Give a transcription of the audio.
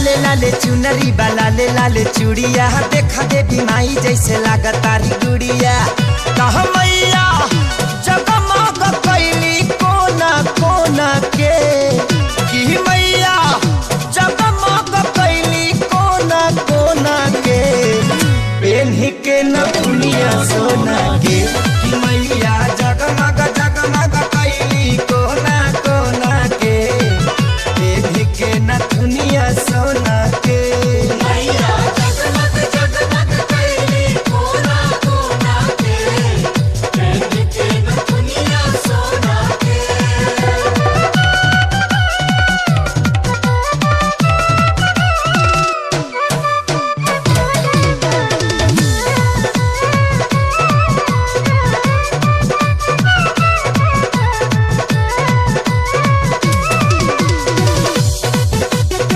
लाले लाले चुनरी बा लाले लाले चूड़िया देखा देवी माई जैसे लागत तारी गुड़िया कह मैया जगमग कैली कोना कोना के